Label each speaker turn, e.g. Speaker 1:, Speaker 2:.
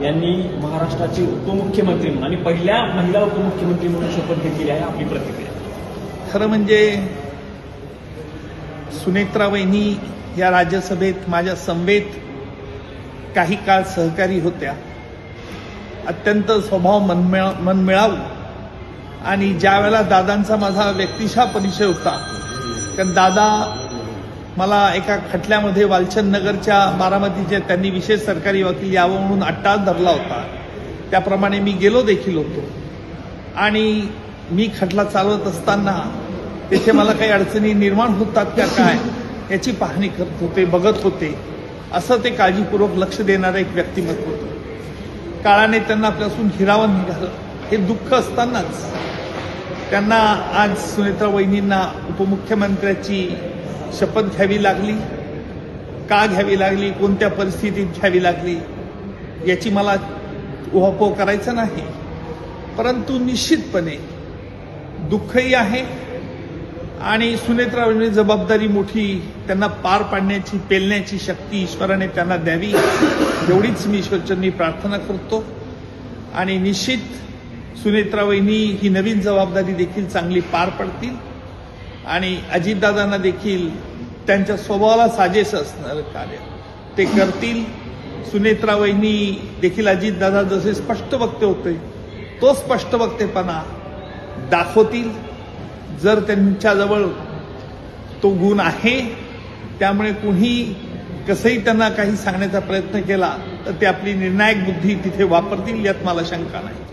Speaker 1: यांनी महाराष्ट्राचे उपमुख्यमंत्री म्हणून आणि पहिल्या महिला उपमुख्यमंत्री म्हणून शपथ घेतलेली आहे. आपली प्रतिक्रिया.
Speaker 2: खरं म्हणजे सुनेत्रा वहिनी या राज्यसभेत माझ्या समवेत काही काळ सहकारी होत्या. अत्यंत स्वभाव मनमिळावू आणि ज्या वेळेला दादांचा माझा व्यक्तिशः परिचय होता, कारण दादा मला एका खटल्यामध्ये वालचंद नगरच्या बारामतीचे त्यांनी विशेष सरकारी वकील यावं म्हणून अट्टास धरला होता. त्याप्रमाणे मी गेलो देखील होतो आणि मी खटला चालवत असताना तेथे मला काही अडचणी निर्माण होतात का काय याची पाहणी करत होते, बघत होते. असं ते काळजीपूर्वक लक्ष देणारं एक व्यक्तिमत्व होतं. काळाने त्यांना आपल्यापासून हिरावून निघालं. हे दुःख असतानाच त्यांना आज सुनेत्रा वहिनींना उपमुख्यमंत्र्याची शपथ घ्यावी लागली. का घ्यावी लागली, कोणत्या परिस्थितीत घ्यावी लागली याची मला उहापोह करायचं नाही. परंतु निश्चितपणे दुःखही आहे आणि सुनेत्रा वहिनी जबाबदारी मोठी त्यांना पार पाडण्याची, पेलण्याची शक्ती ईश्वराने त्यांना द्यावी एवढीच मी ईश्वरचरणी प्रार्थना करतो. आणि निश्चित सुनेत्रा वहिनी ही नवीन जबाबदारी देखील चांगली पार पडतील आणि अजितदादांना देखील त्यांच्या स्वभावाला साजेसं असणारं कार्य ते करतील. सुनेत्रा वहिनी देखील अजितदादा जसे स्पष्ट वक्ते होते तो स्पष्ट वक्तेपणा दाखवतील जर त्यांच्याजवळ तो गुण आहे. त्यामुळे कुणी कसंही त्यांना काही सांगण्याचा प्रयत्न केला तर ते आपली निर्णायक बुद्धी तिथे वापरतील यात मला शंका नाही.